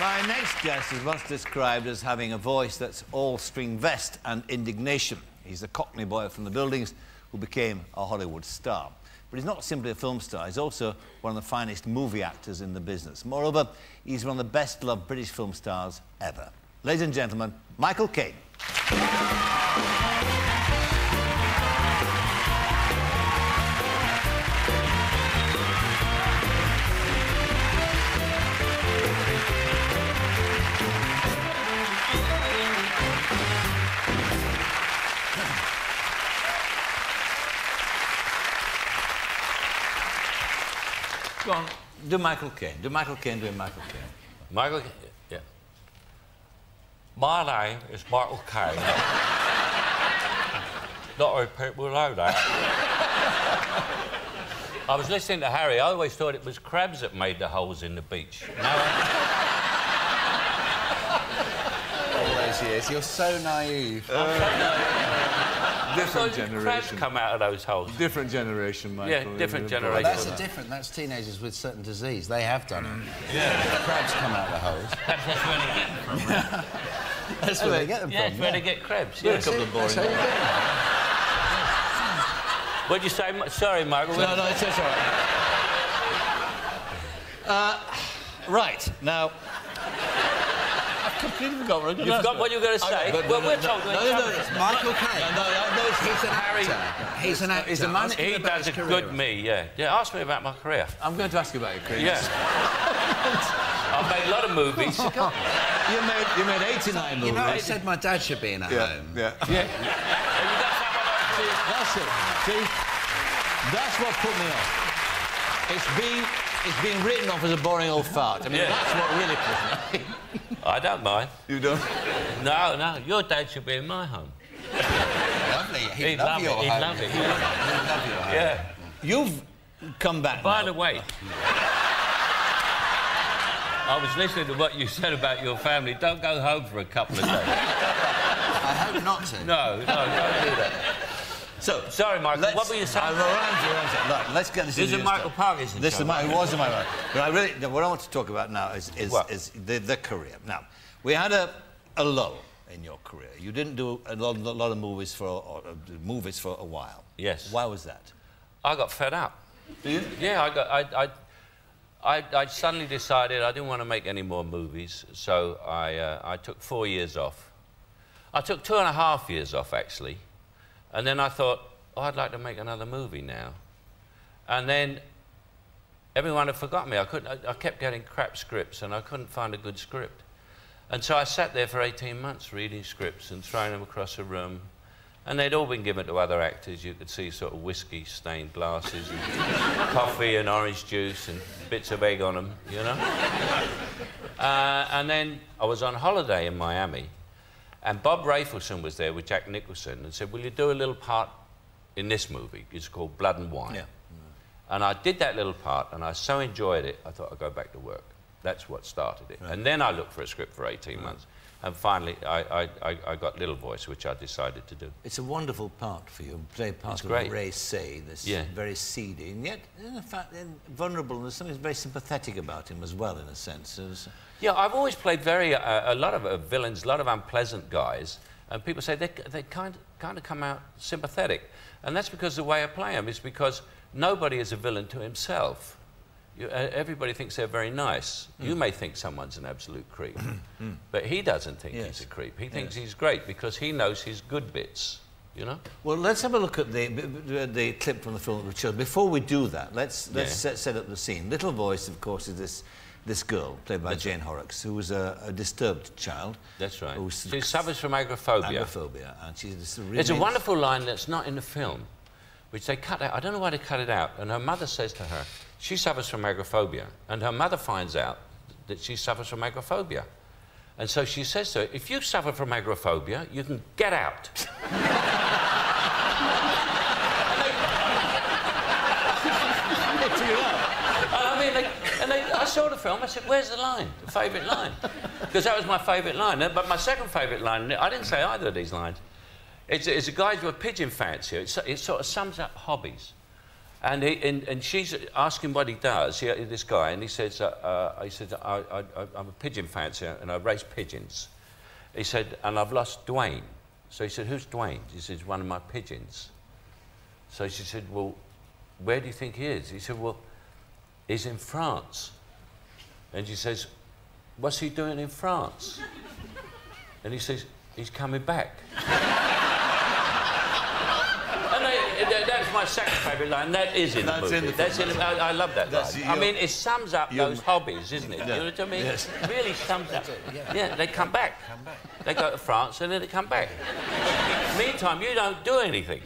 My next guest is once described as having a voice that's all string vest and indignation. He's a Cockney boy from the buildings who became a Hollywood star. But he's not simply a film star, he's also one of the finest movie actors in the business. Moreover, he's one of the best-loved British film stars ever. Ladies and gentlemen, Michael Caine. Go on, do Michael Caine. Do Michael Caine doing Michael Caine. Michael, yeah. My name is Michael Caine. Not many people know that. I was listening to Harry. I always thought it was crabs that made the holes in the beach. All those years, you're so naive. Different generation. Crabs come out of those holes. Different generation, Michael. Yeah, different generation. Well, that's teenagers with certain disease. They have done it. Yeah. Crabs come out of the holes. Perhaps that's where they get them from. Right? That's where they get them from. Yeah, that's where they get crabs. Yeah, Yeah. a couple of boring. What'd you say? Sorry, Michael. No, no, it's all right. Right, now... I've completely forgotten what You've got what you're going to say? Well, we're talking... No, It's Michael Caine. He's an actor. He's an actor. He's a man. He does a good me, yeah. Yeah, ask me about my career. I'm going to ask you about your career. Yeah. I've made a lot of movies. You made 89 movies. You know, I said my dad should be in at home. Yeah. That's it. See? That's what put me off. It's being written off as a boring old fart. I mean, that's what really put me off. I don't mind. You don't? No, no. Your dad should be in my home. Lovely. He'd love your home. He'd love it. He'd love your home. Yeah. You've come back By now. the way, I was listening to what you said about your family. Don't go home for a couple of days. I hope not to. No, don't do that. So, sorry, Michael. What were you saying? Look, let's get this. This is Michael Parkinson. This is Michael. It was Michael. But what I want to talk about now is the career. Now, we had a lull in your career. You didn't do a lot of movies for a while. Yes. Why was that? I got fed up. Do you? Yeah, I suddenly decided I didn't want to make any more movies, so I took 4 years off. I took 2.5 years off, actually. And then I thought, oh, I'd like to make another movie now. And then everyone had forgotten me. I kept getting crap scripts and I couldn't find a good script. And so I sat there for 18 months reading scripts and throwing them across the room. And they'd all been given to other actors. You could see sort of whiskey-stained glasses and coffee and orange juice and bits of egg on them, you know? And then I was on holiday in Miami. And Bob Rafelson was there with Jack Nicholson and said, will you do a little part in this movie? It's called Blood and Wine. Yeah. And I did that little part and I so enjoyed it, I thought I'd go back to work. That's what started it. Right. And then I looked for a script for 18 months. And finally, I got Little Voice, which I decided to do. It's a wonderful part for you. Play part of Ray Say, this very seedy, and yet, in fact, vulnerable. And there's something very sympathetic about him as well, in a sense. Yeah, I've always played a lot of villains, a lot of unpleasant guys, and people say they kind of come out sympathetic, and that's because the way I play them is because nobody is a villain to himself. Everybody thinks they're very nice. You may think someone's an absolute creep, but he doesn't think he's a creep. He thinks he's great because he knows his good bits, you know? Well, let's have a look at the clip from the film that we showed. Before we do that, let's set up the scene. Little Voice, of course, is this girl, played by Jane Horrocks, who was a disturbed child. That's right. She suffers from agoraphobia. Agoraphobia, and she's There's a wonderful line that's not in the film, which they cut out. I don't know why they cut it out. And her mother says to her, she suffers from agoraphobia. And her mother finds out that she suffers from agoraphobia. And so she says to her, if you suffer from agoraphobia, you can get out. I saw the film, I said, where's the line, the favourite line? Because that was my favourite line. But my second favourite line, I didn't say either of these lines. It's a guy with a pigeon fancier. It sort of sums up hobbies. And she's asking what he does, this guy, and he says, I'm a pigeon fancier and I race pigeons. He said, and I've lost Dwayne. So he said, who's Dwayne? He said, one of my pigeons. So she said, well, where do you think he is? He said, well, he's in France. And she says, what's he doing in France? And he says, he's coming back. That's my second favourite line. That is in the movie. I love that line. I mean, it sums up those hobbies, isn't it? Yeah. You know what I mean? Yes. It really sums up. Yeah, they come back. They go to France and then they come back. Meantime, you don't do anything.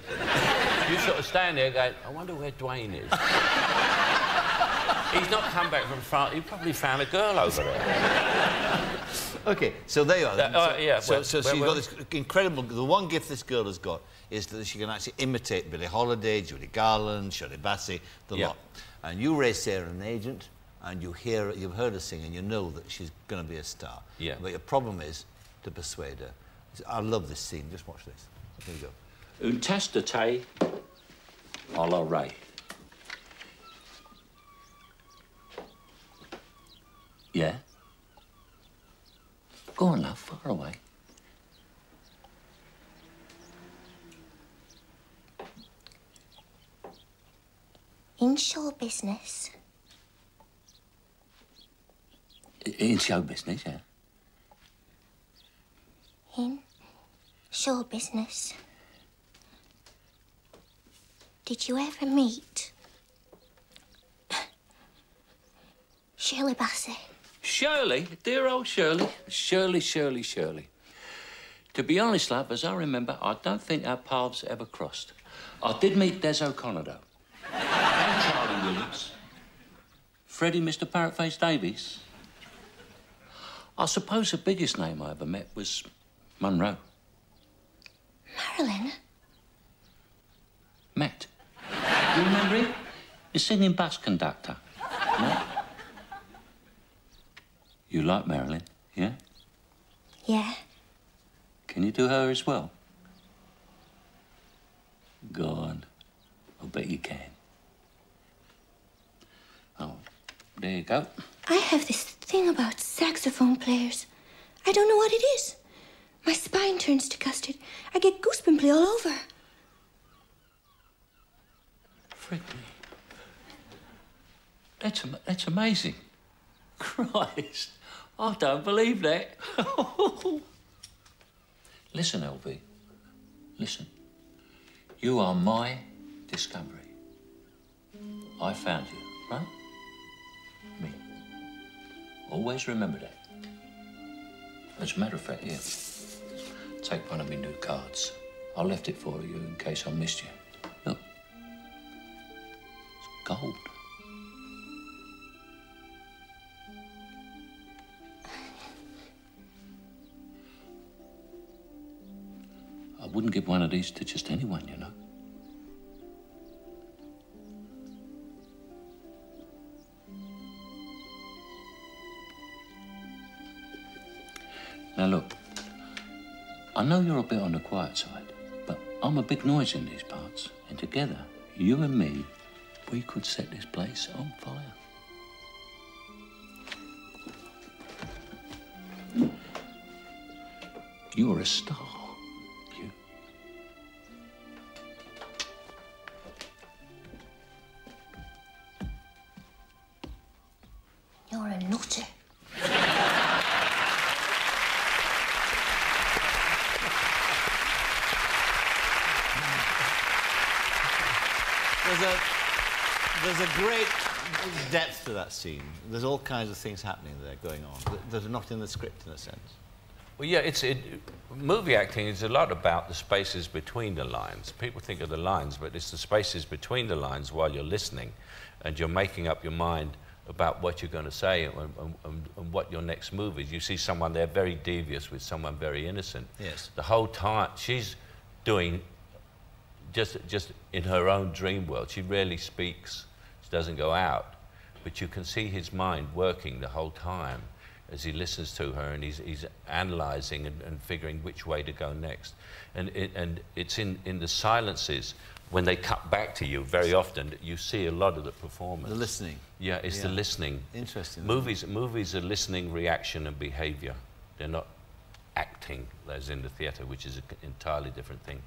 You sort of stand there going, I wonder where Dwayne is. He's not come back from France. He probably found a girl over there. OK, so there you are. Yeah. So she's got this incredible... The one gift this girl has got is that she can actually imitate Billie Holiday, Judy Garland, Shirley Bassey, the lot. And you raise Sarah an agent, and you've heard her sing, and you know that she's going to be a star. Yeah. But your problem is to persuade her. I love this scene. Just watch this. Here you go. Une tasse de thé à l'oreille. Yeah? Go on, love, far away. In show business. In show business, yeah. In show business. Did you ever meet Shirley Bassey? Shirley? Dear old Shirley. Shirley. To be honest, love, as I remember, I don't think our paths ever crossed. I did meet Des O'Connor, though. And Charlie Williams. Freddie Mr. Parrotface Davies. I suppose the biggest name I ever met was Monroe. Marilyn? Matt. You remember him? The singing bus conductor. No? You like Marilyn, yeah? Yeah. Can you do her as well? Go on. I'll bet you can. Oh, there you go. I have this thing about saxophone players. I don't know what it is. My spine turns to custard. I get goosebumpy all over. Frick me. That's amazing. Christ, I don't believe that. Listen, LV. Listen. You are my discovery. I found you, right? Me. Always remember that. As a matter of fact, here. Take one of my new cards. I left it for you in case I missed you. Look. It's gold. I wouldn't give one of these to just anyone, you know. Now, look, I know you're a bit on the quiet side, but I'm a big noise in these parts, and together, you and me, we could set this place on fire. You're a star. You're a nutter. There's a great depth to that scene. There's all kinds of things happening there going on that are not in the script, in a sense. Well, yeah, movie acting is a lot about the spaces between the lines. People think of the lines, but it's the spaces between the lines while you're listening, and you're making up your mind about what you're going to say and what your next move is. You see someone there very devious with someone very innocent. Yes. The whole time, she's doing just in her own dream world. She rarely speaks. She doesn't go out. But you can see his mind working the whole time as he listens to her, and he's analysing and figuring which way to go next. And it's in the silences when they cut back to you, very often you see a lot of the performance. The listening. Yeah, it's the listening. Interesting. Movies are listening, reaction, and behaviour. They're not acting, as in the theatre, which is an entirely different thing.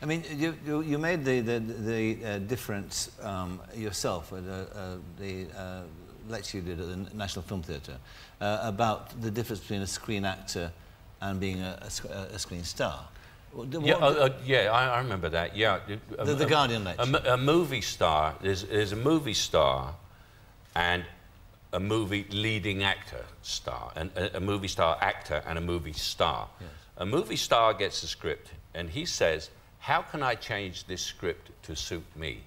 I mean, you made the difference yourself with the lecture you did at the National Film Theatre about the difference between a screen actor and being a screen star. Yeah, I remember that. Yeah, the Guardian lecture. A movie star. There's a movie star, and a movie leading actor star, and a movie star actor and a movie star. Yes. A movie star gets a script, and he says, "How can I change this script to suit me?"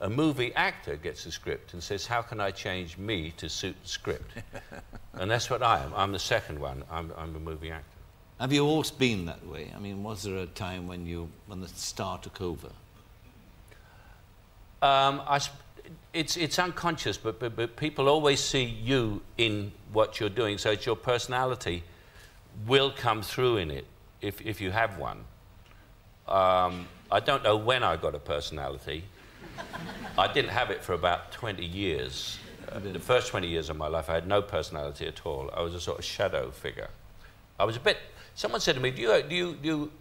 A movie actor gets a script and says, "How can I change me to suit the script?" And that's what I am. I'm the second one. I'm a movie actor. Have you always been that way? I mean, was there a time when the star took over? It's unconscious, but people always see you in what you're doing, so it's your personality will come through in it if you have one. I don't know when I got a personality. I didn't have it for about 20 years. The first 20 years of my life, I had no personality at all. I was a sort of shadow figure. I was a bit... Someone said to me, do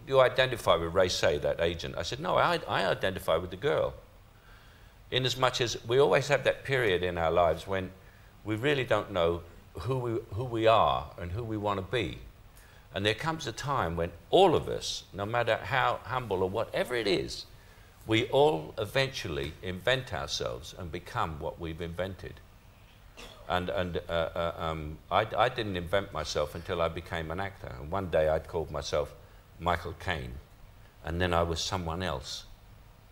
you identify with Ray Say, that agent? I said, no, I identify with the girl. In as much as we always have that period in our lives when we really don't know who we are and who we want to be. And there comes a time when all of us, no matter how humble or whatever it is, we all eventually invent ourselves and become what we've invented. And I didn't invent myself until I became an actor. And one day I'd called myself Michael Caine, and then I was someone else.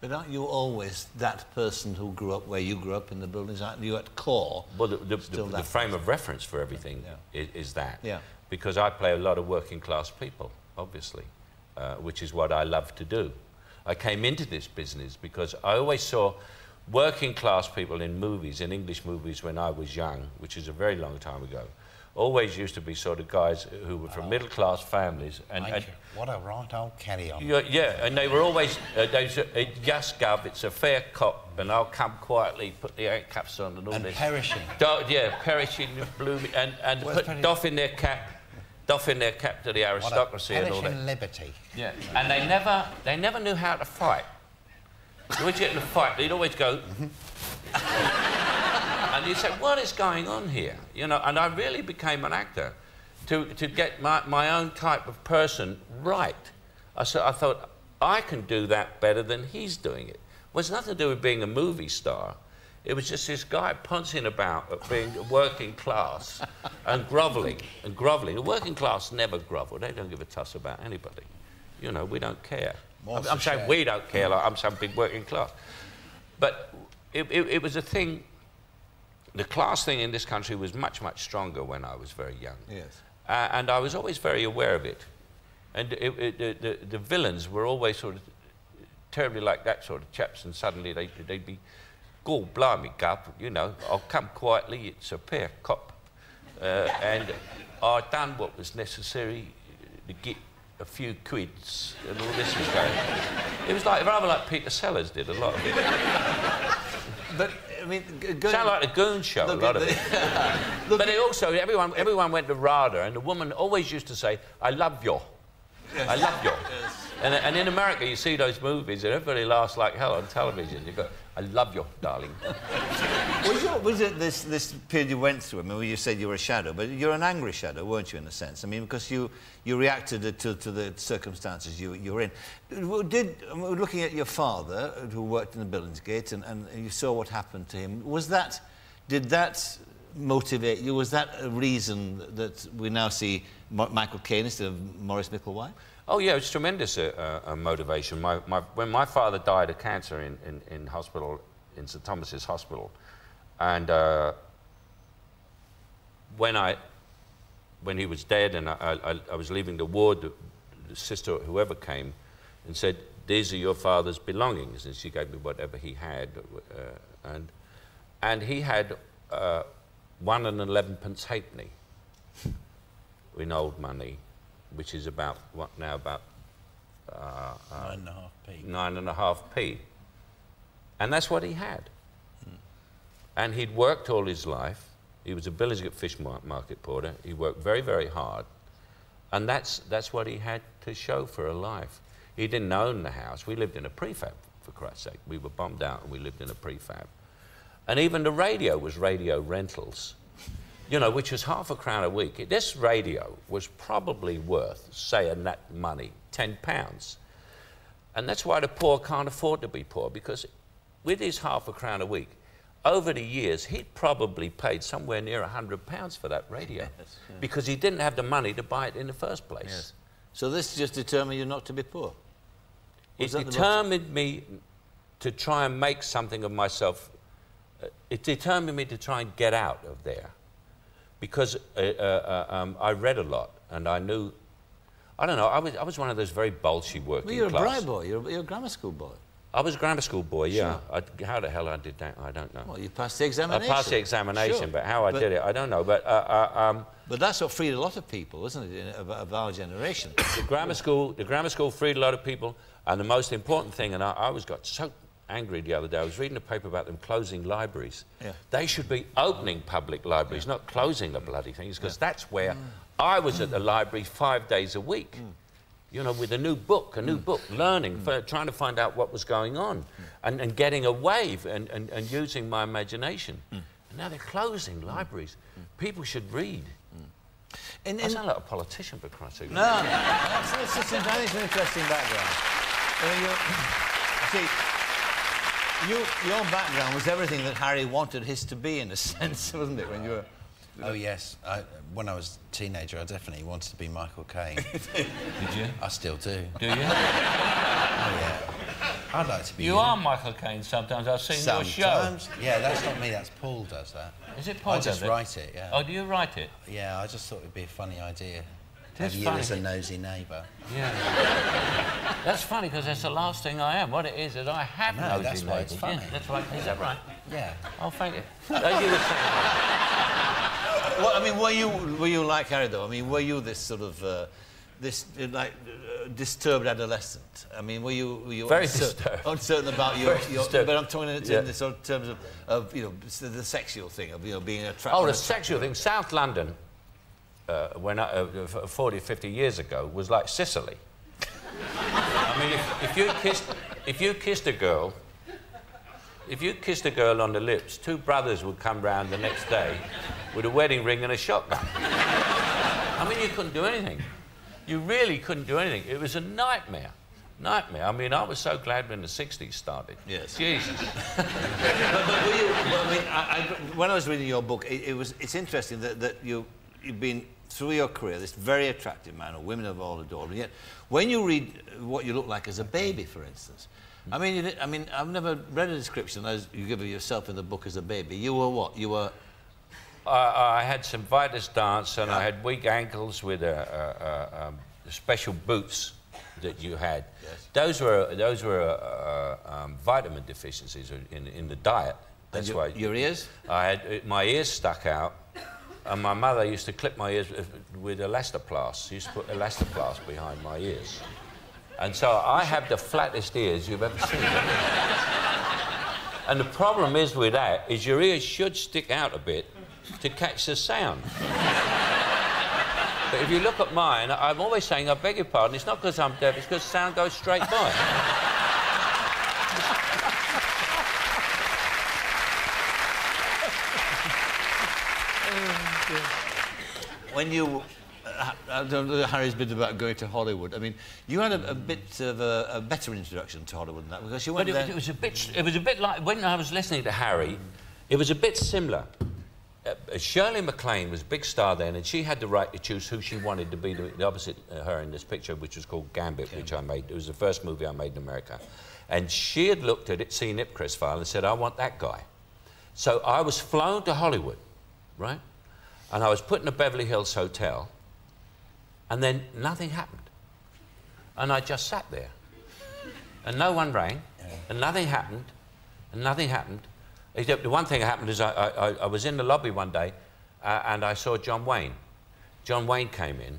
But aren't you always that person who grew up where you grew up in the buildings? Aren't you at core? Well, the frame of reference for everything is that. Yeah. Because I play a lot of working class people, obviously, which is what I love to do. I came into this business because I always saw working class people in movies, in English movies when I was young, which is a very long time ago, always used to be sort of guys who were from middle class families. And what a right old carry on. Yeah, and they were always, yes, Gov, it's a fair cop, and I'll come quietly, put the caps on and all and this. Perishing. Perishing, blooming, and put doffing their cap to the aristocracy and all that. Liberty. Yeah, and they never knew how to fight. You would get in a fight, they'd always go, and you'd say, what is going on here? You know, and I really became an actor to get my own type of person right. I thought, I can do that better than he's doing it. Well, it's nothing to do with being a movie star. It was just this guy pouncing about at being working class and grovelling and grovelling. The working class never grovel. They don't give a toss about anybody. You know, we don't care. I'm saying we don't care, like I'm some big working class. But it was a thing, the class thing in this country was much, much stronger when I was very young. Yes. And I was always very aware of it. And the villains were always sort of terribly like that sort of chaps, and suddenly they'd be, "God blimey, Gov, you know, I'll come quietly, it's a fair cop." And I'd done what was necessary to get a few quids, and all this was going. It was like rather like Peter Sellers did a lot of it. But I mean, sound like a Goon Show, a lot of it. But it also, everyone went to RADA, and the woman always used to say, "I love you." Yes. I love you. Yes. And in America, you see those movies, and everybody laughs like hell on television. You go, "I love you, darling." Was it this period you went through? I mean, you said you were a shadow, but you're an angry shadow, weren't you, in a sense? I mean, because you reacted to the circumstances you were in. Looking at your father, who worked in the Billingsgate, and you saw what happened to him, did that motivate you? Was that a reason that we now see Michael Caine instead of Maurice Micklewhite? Oh yeah, it's tremendous motivation. When my father died of cancer in hospital, in St Thomas's Hospital, and when he was dead and I was leaving the ward, the sister, whoever came, and said, "These are your father's belongings," and she gave me whatever he had, and he had 1 and 11 halfpenny in old money, which is about, what now, about 9.5p. 9.5p. And that's what he had. And he'd worked all his life. He was a Billingsgate fish market porter. He worked very, very hard. And that's what he had to show for a life. He didn't own the house. We lived in a prefab, for Christ's sake. We were bombed out and we lived in a prefab. And even the radio was radio rentals, you know, which was £0.50 a week. This radio was probably worth, say, a net money, £10. And that's why the poor can't afford to be poor, because with his £0.50 a week, over the years, he'd probably paid somewhere near £100 for that radio, yes, yeah, because he didn't have the money to buy it in the first place. Yes. So this just determined you not to be poor? It determined me to try and make something of myself. It determined me to try and get out of there, because I read a lot and I knew, I don't know, I was one of those very bolshy working class. Well, you're a bright boy, you're a grammar school boy. I was a grammar school boy, yeah. Sure. How the hell I did that, I don't know. Well, you passed the examination. I passed the examination, sure, but how I did it, I don't know. But that's what freed a lot of people, isn't it, of our generation? The grammar school freed a lot of people, and the most important thing, and I got so angry the other day, I was reading a paper about them closing libraries. Yeah. They should be opening public libraries, not closing the bloody things, because that's where I was at the library 5 days a week. You know, with a new book, learning, trying to find out what was going on, and getting a wave and using my imagination. And now they're closing libraries. People should read. I sound like a politician, for Christ's sake. No, that's just an interesting background. See, your background was everything that Harry wanted his to be, in a sense, wasn't it, when you were... Oh, yes. When I was a teenager, I definitely wanted to be Michael Caine. Did you? I still do. Do you? Oh, yeah. I'd like to be... You are Michael Caine sometimes. I've seen your show. Sometimes. Yeah, that's not me. That's Paul does that. Is it Paul? I just write it, yeah. Oh, do you write it? Yeah, I just thought it'd be a funny idea. That's Have you as a nosy neighbour. Yeah. That's funny, because that's the last thing I am. What it is I have nosy neighbours. That's why it's funny. Yeah, that's right. Is that right? Yeah. Oh, thank you. You were saying... Well, I mean, were you like Harry, though? I mean, were you this sort of disturbed adolescent? I mean, were you very disturbed, uncertain about your but I'm talking in the sort of terms of you know, the sexual thing of, you know, being attracted. Oh, the sexual thing. South London, when 40, 50 years ago, was like Sicily. I mean, if you kissed a girl. If you kissed a girl on the lips, two brothers would come round the next day with a wedding ring and a shotgun. I mean, you couldn't do anything. You really couldn't do anything. It was a nightmare. Nightmare. I mean, I was so glad when the 60s started. Yes. Jesus. but were you, well, I mean, when I was reading your book, it's interesting that you've been, through your career, this very attractive man, or women have all adored, and yet when you read what you look like as a baby, for instance, I mean, I've never read a description as you give of yourself in the book as a baby. You were what? You were... I had some vitus dance, and I had weak ankles with special boots that you had. Yes. Those were vitamin deficiencies in the diet. That's why. Your ears? I had my ears stuck out, and my mother used to clip my ears with elastoplast. She used to put elastoplast behind my ears. And so I have the flattest ears you've ever seen. And the problem is with that is your ears should stick out a bit to catch the sound. But if you look at mine, I'm always saying, I beg your pardon, it's not because I'm deaf, it's because sound goes straight by. When you... I don't know Harry's bit about going to Hollywood. I mean, you had a bit of a better introduction to Hollywood than that, because you went there... It was a bit like, when I was listening to Harry, it was a bit similar. Shirley MacLaine was a big star then, and she had the right to choose who she wanted to be the opposite her in this picture, which was called Gambit, which I made. It was the first movie I made in America. And she had looked at it, seen Ipcress file, and said, I want that guy. So I was flown to Hollywood, right? And I was put in a Beverly Hills hotel, and then nothing happened. And I just sat there. And no one rang, and nothing happened, and nothing happened. The one thing that happened is I was in the lobby one day, and I saw John Wayne. John Wayne came in.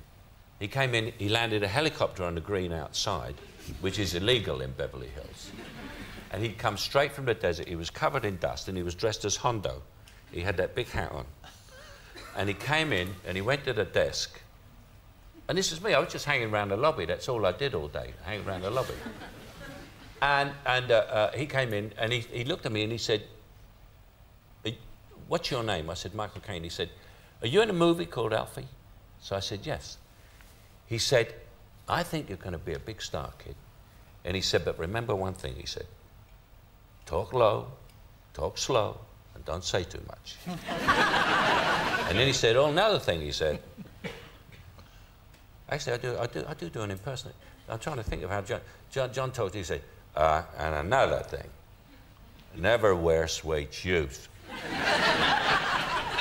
He came in, he landed a helicopter on the green outside, which is illegal in Beverly Hills. And he'd come straight from the desert. He was covered in dust and he was dressed as Hondo. He had that big hat on. And he came in and he went to the desk. And this is me, I was just hanging around the lobby. That's all I did all day, hang around the lobby. And he came in and he looked at me and he said, "What's your name?" I said, "Michael Caine." He said, "Are you in a movie called Alfie?" So I said, "Yes." He said, "I think you're going to be a big star, kid." And he said, "But remember one thing," he said, "talk low, talk slow, and don't say too much." And then he said, "Oh, another thing," he said. Actually, I do an impersonation. I'm trying to think of how John talked. He said, "And another thing, never wear suede shoes."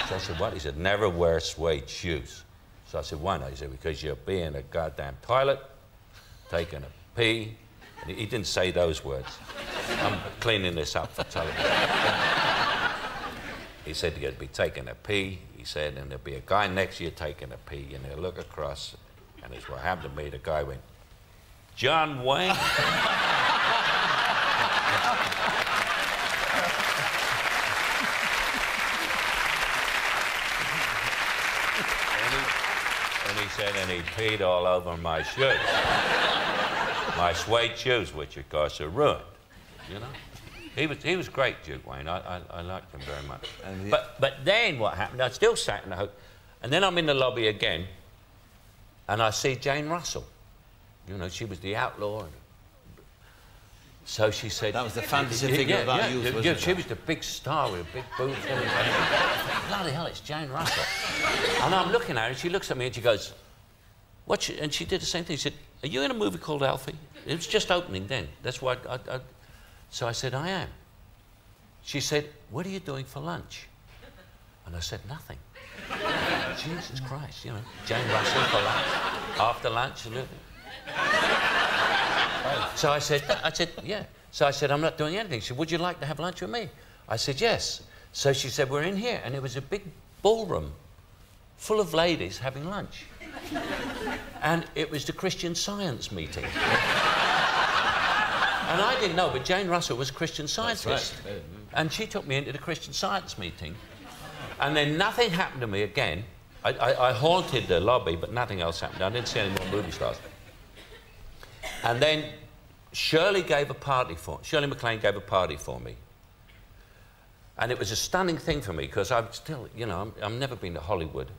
So I said, "What?" He said, "Never wear suede shoes." So I said, "Why not?" He said, "Because you'll be in a goddamn toilet, taking a pee." And he didn't say those words. I'm cleaning this up for television. He said, "You'll be taking a pee." He said, "And there'll be a guy next to you taking a pee, and he'll look across." And it's what happened to me. The guy went, "John Wayne." And he said, and he peed all over my shoes. My suede shoes, which of course are ruined, you know. He was great, Duke Wayne. I liked him very much. But then what happened, I still sat in the hotel, and then I'm in the lobby again, and I see Jane Russell. You know, she was the outlaw. So she said... That was the fantasy figure about youth, wasn't it? She was the big star with big boobs and everything. Bloody hell, it's Jane Russell. And I'm looking at her, and she looks at me and she goes, "What?" And she did the same thing. She said, "Are you in a movie called Alfie?" It was just opening then. That's why So I said, "I am." She said, "What are you doing for lunch?" And I said, "Nothing." Jesus Christ, you know, Jane Russell for lunch, after lunch, and everything. So I said, "Yeah." So I said, "I'm not doing anything." She said, "Would you like to have lunch with me?" I said, "Yes." So she said, "We're in here." And it was a big ballroom full of ladies having lunch. And it was the Christian Science meeting. And I didn't know, but Jane Russell was a Christian Scientist. Right. And she took me into the Christian Science meeting. And then nothing happened to me again. I haunted the lobby, but nothing else happened. I didn't see any more movie stars. And then Shirley MacLaine gave a party for me. And it was a stunning thing for me, because I'm still, you know, I've never been to Hollywood.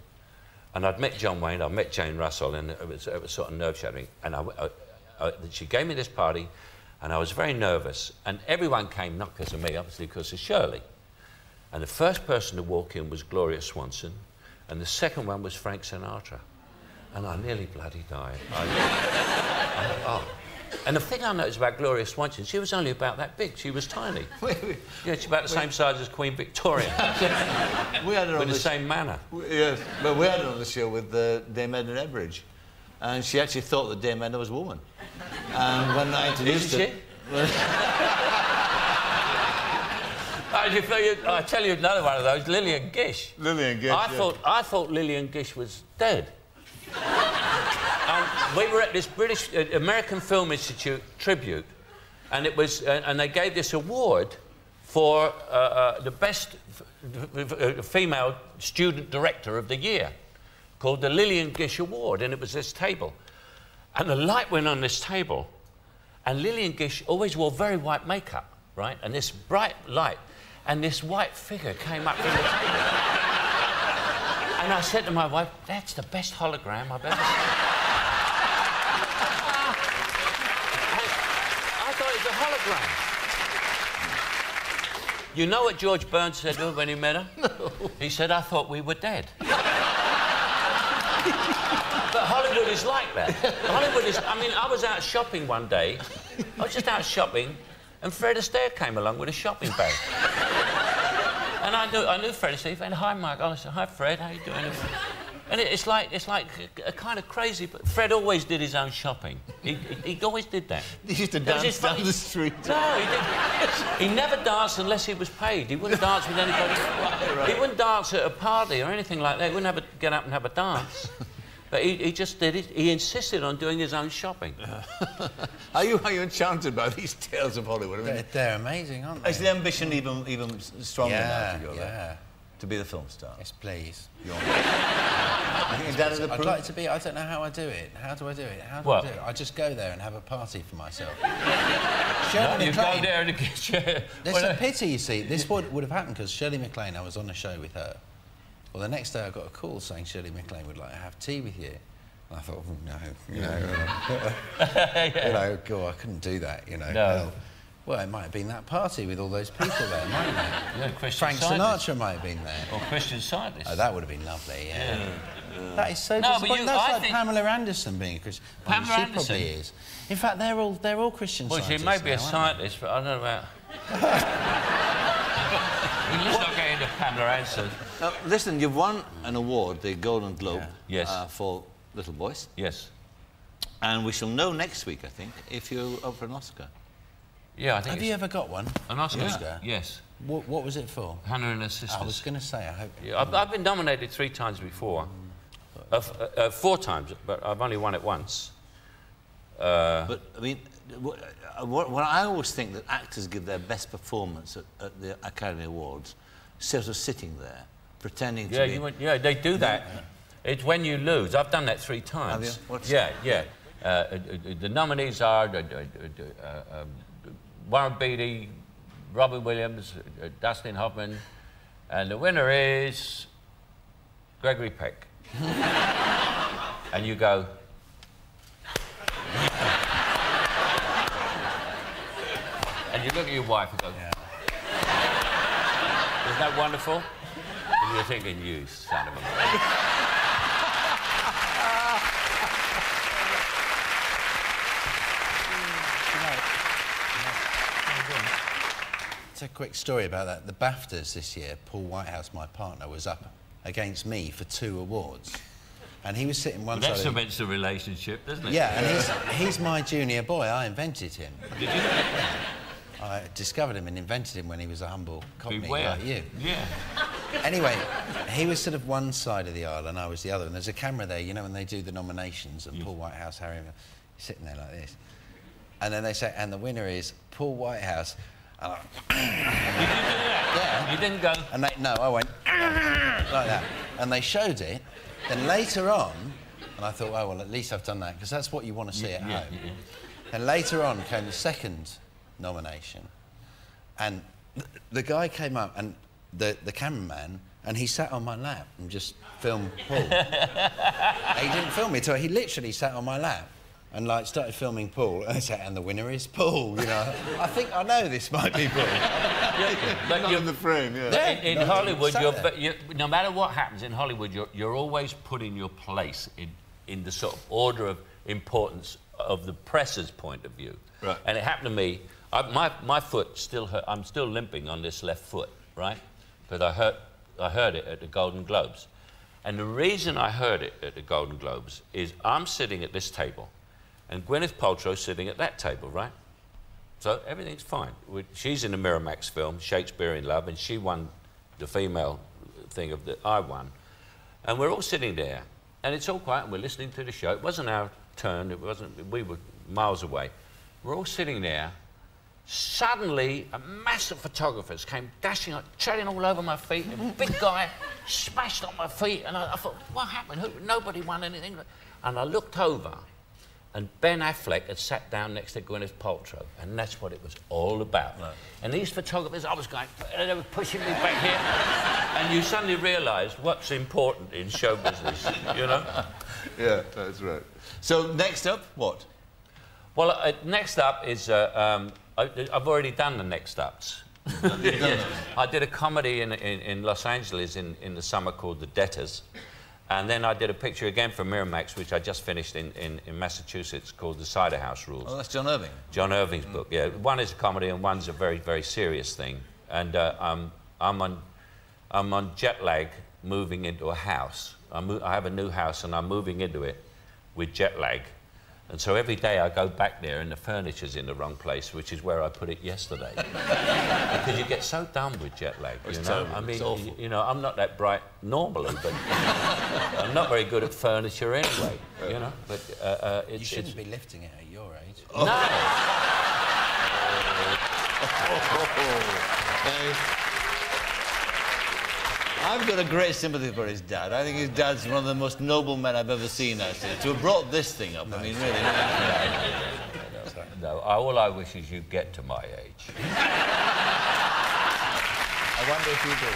And I'd met John Wayne, I'd met Jane Russell, and it was sort of nerve-shattering. And she gave me this party, and I was very nervous. And everyone came, not because of me, obviously because of Shirley. And the first person to walk in was Gloria Swanson, and the second one was Frank Sinatra. And I nearly bloody died. And the thing I noticed about Gloria Swanson, she was only about that big. She was tiny. Yeah, she's about the same size as Queen Victoria. We had her on the same manner. Yes, but we had her on the show with Dame Edna Edbridge, and she actually thought that Dame Edna was a woman. And when I introduced her... I tell you another one of those, Lillian Gish. Lillian Gish, I thought Lillian Gish was dead. And we were at this American Film Institute tribute, and it was, and they gave this award for the best female student director of the year, called the Lillian Gish Award, and it was this table. And the light went on this table, and Lillian Gish always wore very white makeup, right? And this bright light, and this white figure came up from the table. And I said to my wife, "That's the best hologram I've ever seen." I thought it was a hologram. You know what George Burns said to her when he met her? No. He said, "I thought we were dead." But Hollywood is like that. Hollywood is... I mean, I was out shopping one day. I was just out shopping, and Fred Astaire came along with a shopping bag. And I knew Fred Astaire. He went, "Hi, Mike." I said, "Hi, Fred. How you doing?" And it's like a kind of crazy... But Fred always did his own shopping. He always did that. He used to dance down the street. No, he didn't. He never danced unless he was paid. He wouldn't dance with anybody. Right. He wouldn't dance at a party or anything like that. He wouldn't get up and have a dance. But he just did it. He insisted on doing his own shopping. Are you enchanted by these tales of Hollywood? I mean, They're amazing, aren't they? is the ambition even stronger now to go there? Yeah. To be the film star? Yes, please. You think your dad would I'd approve? like to be. I don't know how I do it. How do I do it? How do What? I do it? I just go there and have a party for myself. No, Shirley you go MacLaine. there and get There's a pity, you see. This would have happened because Shirley MacLaine, I was on a show with her. Well, the next day I got a call saying Shirley MacLaine would like to have tea with you. And I thought, oh, no, you know, God, I couldn't do that, you know. No. Well, it might have been that party with all those people there, mightn't it? Yeah, Christian Frank Scientist. Sinatra might have been there. Or Christian Scientist. Oh, that would have been lovely, yeah. That is so No, but disappointing. you- That's I like think- Pamela Anderson being a Christian. Pamela she Anderson? probably is. In fact, they're all Christian Well, she scientists may be a now, aren't scientist, but I don't know about... Let's not get into Pamela Anderson. Listen, you've won an award, the Golden Globe, Yes. for Little Boys. Yes. And we shall know next week, I think, if you're up for an Oscar. Yeah, I they? think Have you ever got one? an Oscar? Oscar? Yes. What was it for? Hannah and her sisters. I was going to say, I hope... Yeah, I've been nominated 3 times before. 4 times, but I've only won it once. But, I mean, what I always think that actors give their best performance at the Academy Awards, sort of sitting there, pretending to be... Yeah, they do that. It's when you lose. I've done that 3 times. Have you? What's Yeah. The nominees are Warren Beatty, Robin Williams, Dustin Hoffman, and the winner is Gregory Peck. And you go... and you look at your wife and go... Isn't that wonderful? And you're thinking, you son of a... It's a quick story about that. The BAFTAs this year, Paul Whitehouse, my partner, was up against me for 2 awards. And he was sitting one That side of... cements the relationship, doesn't it? Yeah, and he's my junior boy. I invented him. Did you? I discovered him and invented him when he was a humble cockney Beware. like you. Yeah. Anyway, he was sort of one side of the aisle and I was the other. And there's a camera there, you know, when they do the nominations, and Paul Whitehouse, Harry, sitting there like this. And then they say, and the winner is Paul Whitehouse. And I, Did you do that? Yeah. You didn't go... and they, no, I went like that. And they showed it. Then later on, and I thought, oh, well, at least I've done that, because that's what you want to see at home. Yeah. And later on came the second nomination. And the guy came up, and the cameraman, and he sat on my lap and just filmed Paul. He didn't film me at all. He literally sat on my lap and, like, started filming Paul. And I said, and the winner is Paul, you know. I think I know this might be Paul. But Not in the frame, yeah. In No, Hollywood, sat you're, no matter what happens in Hollywood, you're always put in your place in the sort of order of importance of the press's point of view. Right. And it happened to me. My foot still hurt. I'm still limping on this left foot, right? Because I heard it at the Golden Globes. And the reason I heard it at the Golden Globes is I'm sitting at this table, and Gwyneth Paltrow's sitting at that table, right? So everything's fine. She's in a Miramax film, Shakespeare in Love, and she won the female thing of the I won. And we're all sitting there, and it's all quiet, and we're listening to the show. It wasn't our turn. We were miles away. We're all sitting there. Suddenly, a mass of photographers came dashing up, treading all over my feet. A big guy smashed on my feet, and I thought, what happened? Nobody won anything. And I looked over, and Ben Affleck had sat down next to Gwyneth Paltrow, and that's what it was all about. Right. And these photographers, I was going, they were pushing me back here, and you suddenly realise what's important in show business, you know? Yeah, that's right. So next up, what? Well, next up is, I've already done the next ups. Yes. I did a comedy in Los Angeles in the summer called The Debtors. And then I did a picture again for Miramax, which I just finished in Massachusetts, called The Cider House Rules. Oh, that's John Irving. John Irving's book, yeah. One is a comedy and one's a very, very serious thing. And I'm on jet lag moving into a house. I have a new house and I'm moving into it with jet lag. And so every day I go back there and the furniture's in the wrong place, which is where I put it yesterday. Because you get so done with jet lag, you know? Terrible. I mean, it's awful. you know, I'm not that bright normally, but I'm not very good at furniture anyway, you know? But You shouldn't be lifting it at your age. No! I've got a great sympathy for his dad. I think his dad's one of the most noble men I've ever seen, actually. To have brought this thing up, I mean, really. No, all I wish is you'd get to my age. I wonder if you do.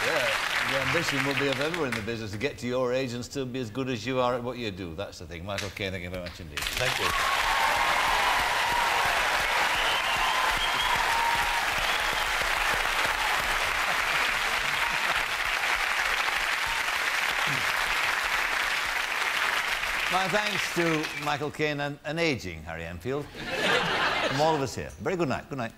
Yeah, the ambition will be of everyone in the business to get to your age and still be as good as you are at what you do. That's the thing. Michael Caine, thank you very much indeed. Thank you. My thanks to Michael Caine and ageing Harry Enfield. From all of us here. Very good night. Good night.